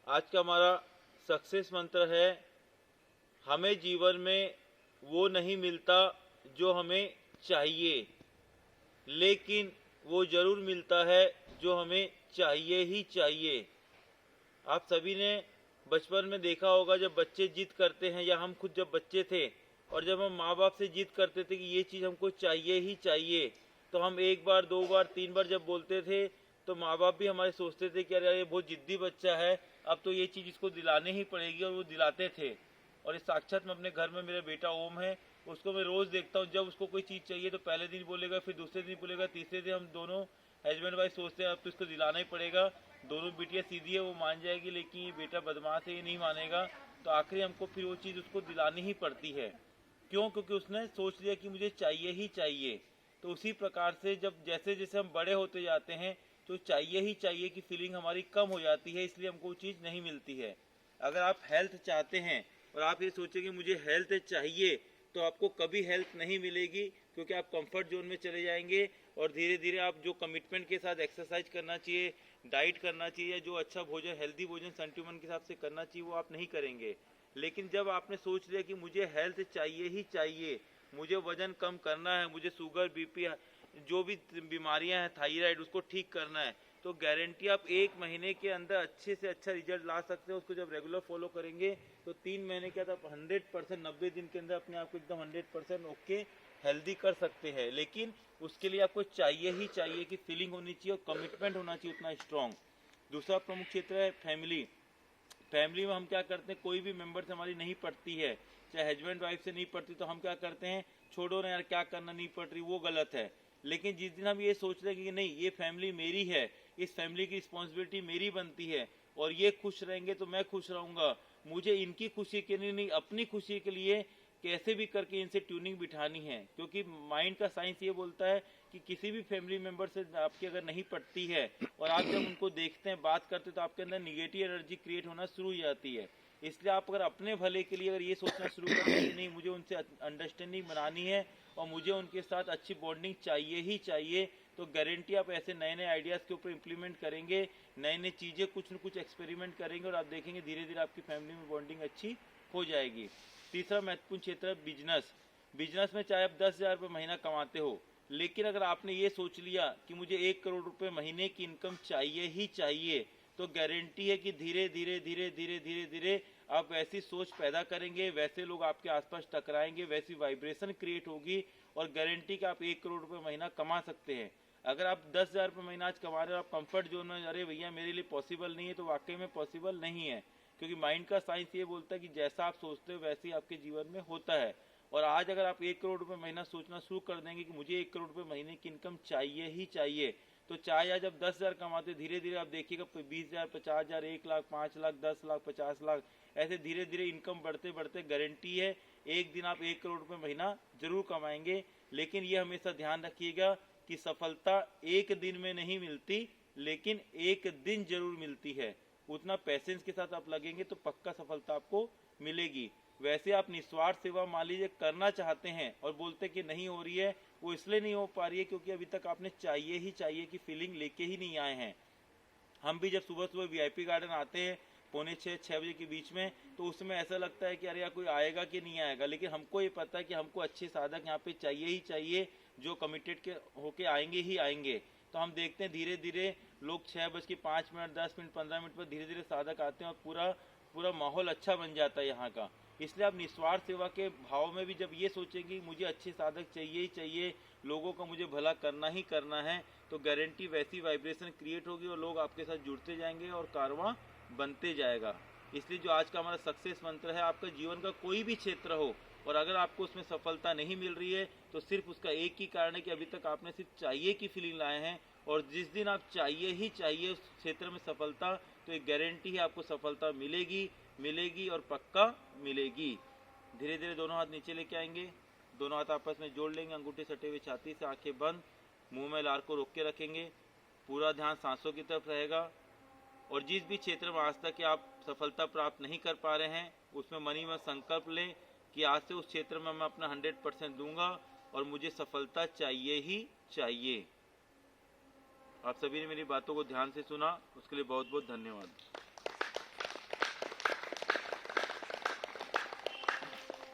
आज का हमारा सक्सेस मंत्र है, हमें जीवन में वो नहीं मिलता जो हमें चाहिए, लेकिन वो जरूर मिलता है जो हमें चाहिए ही चाहिए। आप सभी ने बचपन में देखा होगा, जब बच्चे जिद करते हैं, या हम खुद जब बच्चे थे और जब हम माँ बाप से जिद करते थे कि ये चीज़ हमको चाहिए ही चाहिए, तो हम एक बार, दो बार, तीन बार जब बोलते थे तो माँ बाप भी हमारे सोचते थे कि अरे ये बहुत जिद्दी बच्चा है, अब तो ये चीज़ इसको दिलाने ही पड़ेगी, और वो दिलाते थे। और इस साक्षात में अपने घर में मेरा बेटा ओम है, उसको मैं रोज़ देखता हूँ, जब उसको कोई चीज़ चाहिए तो पहले दिन बोलेगा, फिर दूसरे दिन बोलेगा, तीसरे दिन हम दोनों हस्बैंड वाइफ सोचते हैं अब तो इसको दिलाना ही पड़ेगा। दोनों बेटियाँ सीधी है, वो मान जाएगी, लेकिन ये बेटा बदमाश है, ये नहीं मानेगा, तो आखिरी हमको फिर वो चीज़ उसको दिलानी ही पड़ती है। क्यों? क्योंकि उसने सोच लिया कि मुझे चाहिए ही चाहिए। तो उसी प्रकार से जब जैसे जैसे हम बड़े होते जाते हैं तो चाहिए ही चाहिए की फीलिंग हमारी कम हो जाती है, इसलिए हमको वो चीज़ नहीं मिलती है। अगर आप हेल्थ चाहते हैं और आप ये सोचेंगे मुझे हेल्थ चाहिए, तो आपको कभी हेल्थ नहीं मिलेगी, क्योंकि आप कंफर्ट जोन में चले जाएंगे और धीरे धीरे आप जो कमिटमेंट के साथ एक्सरसाइज करना चाहिए, डाइट करना चाहिए, या जो अच्छा भोजन, हेल्दी भोजन संतुलन के हिसाब से करना चाहिए, वो आप नहीं करेंगे। लेकिन जब आपने सोच लिया कि मुझे हेल्थ चाहिए ही चाहिए, मुझे वजन कम करना है, मुझे शुगर, बीपी, जो भी बीमारियां हैं, थायराइड, उसको ठीक करना है, तो गारंटी आप एक महीने के अंदर अच्छे से अच्छा रिजल्ट ला सकते हैं। उसको जब रेगुलर फॉलो करेंगे तो 3 महीने के अंदर 100%, 90 दिन के अंदर अपने आप को एकदम 100% ओके हेल्दी कर सकते हैं। लेकिन उसके लिए आपको चाहिए ही चाहिए कि फीलिंग होनी चाहिए और कमिटमेंट होना चाहिए उतना स्ट्रॉन्ग। दूसरा प्रमुख क्षेत्र है फैमिली। फैमिली में हम क्या करते हैं, कोई भी मेंबर से हमारी नहीं पड़ती है, चाहे हस्बैंड वाइफ से नहीं पड़ती, तो हम क्या करते हैं, छोड़ो ना यार, क्या करना, नहीं पड़ रही, वो गलत है। लेकिन जिस दिन हम ये सोच रहे हैं कि नहीं, ये फैमिली मेरी है, इस फैमिली की रिस्पॉन्सिबिलिटी मेरी बनती है, और ये खुश रहेंगे तो मैं खुश रहूंगा, मुझे इनकी खुशी के लिए नहीं, अपनी खुशी के लिए कैसे भी करके इनसे ट्यूनिंग बिठानी है। क्योंकि माइंड का साइंस ये बोलता है कि किसी भी फैमिली मेंबर से आपकी अगर नहीं पटती है और आप जब उनको देखते हैं, बात करते हैं, तो आपके अंदर निगेटिव एनर्जी क्रिएट होना शुरू हो जाती है। इसलिए आप अगर अपने भले के लिए अगर ये सोचना शुरू करें कि नहीं, मुझे उनसे अंडरस्टैंडिंग बनानी है और मुझे उनके साथ अच्छी बॉन्डिंग चाहिए ही चाहिए, तो गारंटी आप ऐसे नए नए आइडियाज़ के ऊपर इंप्लीमेंट करेंगे, नए नए चीज़ें कुछ न कुछ एक्सपेरिमेंट करेंगे, और आप देखेंगे धीरे धीरे आपकी फैमिली में बॉन्डिंग अच्छी हो जाएगी। तीसरा महत्वपूर्ण क्षेत्र है बिजनेस। बिजनेस में चाहे आप 10,000 रुपये महीना कमाते हो, लेकिन अगर आपने ये सोच लिया कि मुझे 1 करोड़ रुपए महीने की इनकम चाहिए ही चाहिए, तो गारंटी है कि धीरे धीरे धीरे धीरे धीरे धीरे आप वैसी सोच पैदा करेंगे, वैसे लोग आपके आसपास टकराएंगे, वैसी वाइब्रेशन क्रिएट होगी, और गारंटी कि आप 1 करोड़ रुपए महीना कमा सकते हैं। अगर आप 10,000 रुपये महीना आज कमा रहे हो, आप कंफर्ट जोन में, अरे भैया मेरे लिए पॉसिबल नहीं है, तो वाकई में पॉसिबल नहीं है। क्योंकि माइंड का साइंस ये बोलता है कि जैसा आप सोचते हो वैसे ही आपके जीवन में होता है। और आज अगर आप 1 करोड़ रुपए महीना सोचना शुरू कर देंगे कि मुझे 1 करोड़ रुपए महीने की इनकम चाहिए ही चाहिए, तो चाहे आज आप 10,000 कमाते, धीरे धीरे आप देखिएगा 20,000, 50,000, 1 लाख, 5 लाख, 10 लाख, 50 लाख, ऐसे धीरे धीरे इनकम बढ़ते बढ़ते गारंटी है एक दिन आप 1 करोड़ रुपए महीना जरूर कमाएंगे। लेकिन ये हमेशा ध्यान रखिएगा कि सफलता एक दिन में नहीं मिलती, लेकिन एक दिन जरूर मिलती है। उतना पैसेंस के साथ आप लगेंगे तो पक्का सफलता आपको मिलेगी। वैसे आप निस्वार्थ सेवा मान लीजिए करना चाहते हैं और बोलते कि नहीं हो रही है, वो इसलिए नहीं हो पा रही है क्योंकि अभी तक आपने चाहिए ही चाहिए की फीलिंग लेके ही नहीं आए हैं। हम भी जब सुबह सुबह वीआईपी गार्डन आते हैं 5:45-6 बजे के बीच में, तो उसमें ऐसा लगता है कि अरे यार कोई आएगा कि नहीं आएगा, लेकिन हमको ये पता है कि हमको अच्छे साधक यहाँ पे चाहिए ही चाहिए, जो कमिटेड के होके आएंगे ही आएंगे। तो हम देखते हैं धीरे धीरे लोग 6:05, 10 मिनट, 15 मिनट पर धीरे धीरे साधक आते हैं और पूरा पूरा माहौल अच्छा बन जाता है यहाँ का। इसलिए आप निस्वार्थ सेवा के भाव में भी जब ये सोचेंगे मुझे अच्छे साधक चाहिए ही चाहिए, लोगों का मुझे भला करना ही करना है, तो गारंटी वैसी वाइब्रेशन क्रिएट होगी और लोग आपके साथ जुड़ते जाएंगे और कारवां बनते जाएगा। इसलिए जो आज का हमारा सक्सेस मंत्र है, आपका जीवन का कोई भी क्षेत्र हो और अगर आपको उसमें सफलता नहीं मिल रही है, तो सिर्फ उसका एक ही कारण है कि अभी तक आपने सिर्फ चाहिए की फीलिंग लाए हैं। और जिस दिन आप चाहिए ही चाहिए उस क्षेत्र में सफलता, तो एक गारंटी है आपको सफलता मिलेगी, मिलेगी और पक्का मिलेगी। धीरे धीरे दोनों हाथ नीचे लेके आएंगे, दोनों हाथ आपस में जोड़ लेंगे, अंगूठे सटे हुए छाती से, आंखें बंद, मुंह में लार को रोक के रखेंगे, पूरा ध्यान सांसों की तरफ रहेगा। और जिस भी क्षेत्र में आज तक आप सफलता प्राप्त नहीं कर पा रहे हैं, उसमें मनी में संकल्प लें कि आज से उस क्षेत्र में मैं अपना 100% दूंगा और मुझे सफलता चाहिए ही चाहिए। आप सभी ने मेरी बातों को ध्यान से सुना, उसके लिए बहुत बहुत धन्यवाद।